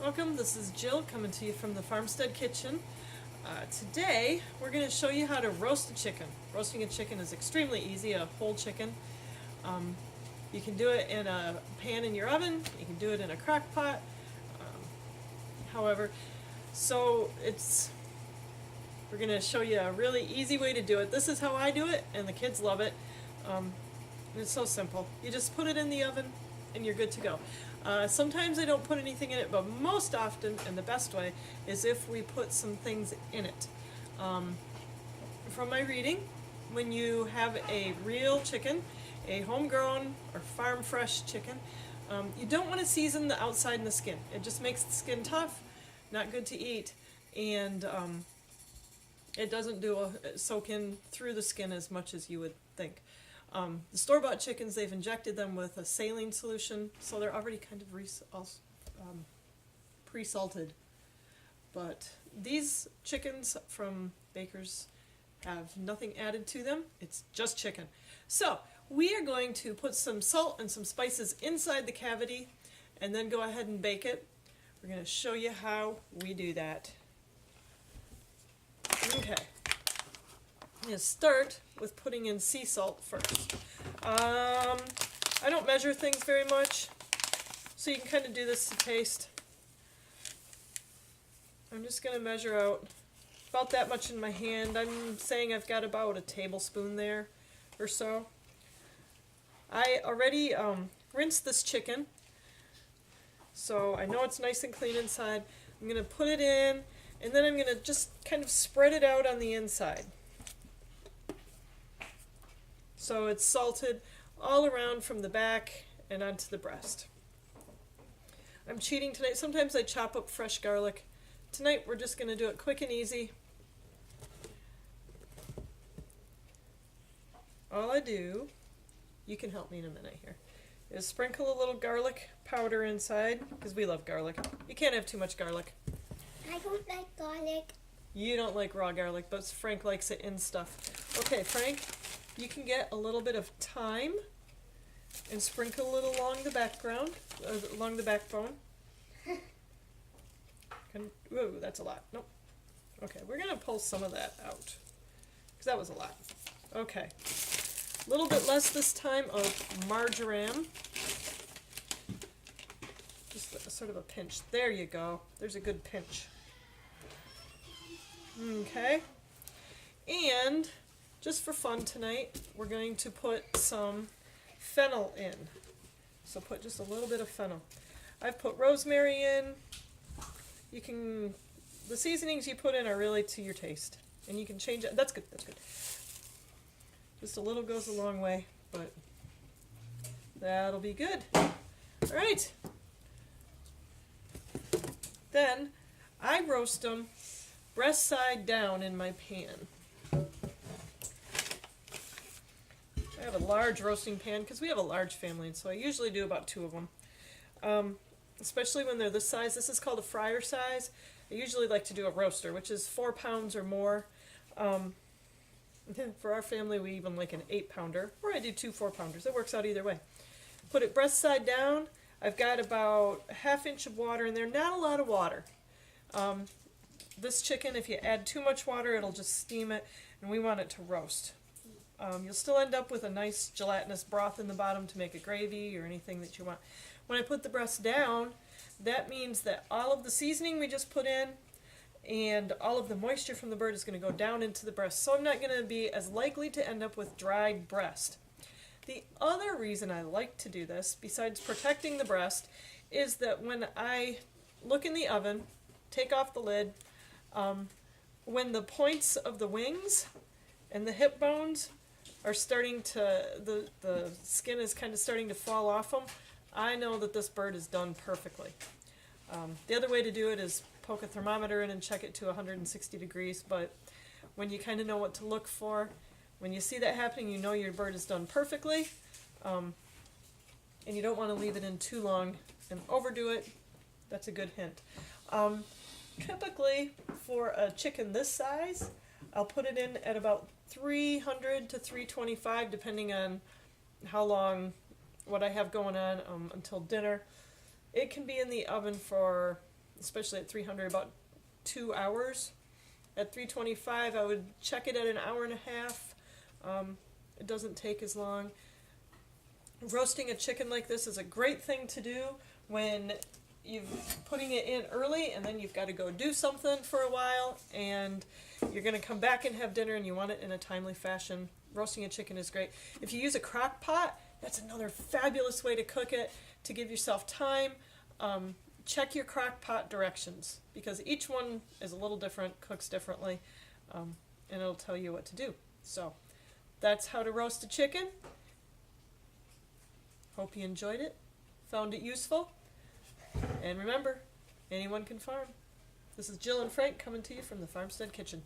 Welcome, this is Jill coming to you from the Farmstead kitchen. Today we're going to show you how to roast a chicken. Roasting a chicken is extremely easy, a whole chicken. You can do it in a pan in your oven, you can do it in a crock pot. However, we're going to show you a really easy way to do it. This is how I do it, and the kids love it. It's so simple. You just put it in the oven and you're good to go. Sometimes I don't put anything in it, but most often, and the best way, is if we put some things in it. From my reading, when you have a real chicken, a homegrown or farm fresh chicken, you don't want to season the outside and the skin. It just makes the skin tough, not good to eat, and it doesn't soak in through the skin as much as you would think. The store-bought chickens, they've injected them with a saline solution, so they're already kind of pre-salted. But these chickens from Baker's have nothing added to them. It's just chicken. So we are going to put some salt and some spices inside the cavity and then go ahead and bake it. We're going to show you how we do that. Okay. I'm going to start with putting in sea salt first. I don't measure things very much, so you can kind of do this to taste. I'm just going to measure out about that much in my hand. I'm saying I've got about a tablespoon there or so. I already rinsed this chicken, so I know it's nice and clean inside. I'm going to put it in, and then I'm going to just kind of spread it out on the inside. So it's salted all around from the back and onto the breast. I'm cheating tonight. Sometimes I chop up fresh garlic. Tonight we're just going to do it quick and easy. All I do, you can help me in a minute here, is sprinkle a little garlic powder inside, because we love garlic. You can't have too much garlic. I don't like garlic. You don't like raw garlic, but Frank likes it in stuff. Okay, Frank, you can get a little bit of thyme and sprinkle it along the background, along the backbone. Whoa, that's a lot. Nope. Okay, we're going to pull some of that out, because that was a lot. Okay, a little bit less this time of marjoram. Just sort of a pinch. There you go. There's a good pinch. Okay, and just for fun tonight, we're going to put some fennel in. So put just a little bit of fennel. I've put rosemary in. The seasonings you put in are really to your taste. And you can change it. That's good, that's good. Just a little goes a long way, but that'll be good. All right. Then I roast them breast side down in my pan. I have a large roasting pan because we have a large family, and so I usually do about 2 of them. Especially when they're this size. This is called a fryer size. I usually like to do a roaster, which is 4 pounds or more. For our family, we even like an 8-pounder, or I do 2 4-pounders. It works out either way. Put it breast side down. I've got about a ½ inch of water in there. Not a lot of water. This chicken, if you add too much water, it'll just steam it, and we want it to roast. You'll still end up with a nice gelatinous broth in the bottom to make a gravy or anything that you want. When I put the breast down, that means that all of the seasoning we just put in and all of the moisture from the bird is going to go down into the breast. So I'm not going to be as likely to end up with dried breast. The other reason I like to do this, besides protecting the breast, is that when I look in the oven, take off the lid, when the points of the wings and the hip bones are starting to, the skin is kind of starting to fall off them, I know that this bird is done perfectly. The other way to do it is poke a thermometer in and check it to 160 degrees, but when you kind of know what to look for, when you see that happening, you know your bird is done perfectly, and you don't want to leave it in too long and overdo it. That's a good hint. Typically, for a chicken this size, I'll put it in at about 300 to 325, depending on how long, what I have going on until dinner. It can be in the oven for especially at 300, about 2 hours. At 325, I would check it at an hour and a half. It doesn't take as long. Roasting a chicken like this is a great thing to do when you're putting it in early and then you've got to go do something for a while and you're going to come back and have dinner and you want it in a timely fashion. Roasting a chicken is great. If you use a crock pot, that's another fabulous way to cook it, to give yourself time. Check your crock pot directions because each one is a little different, cooks differently, and it'll tell you what to do. So that's how to roast a chicken. Hope you enjoyed it, found it useful, and remember, anyone can farm. This is Jill and Frank coming to you from the Farmstead Kitchen.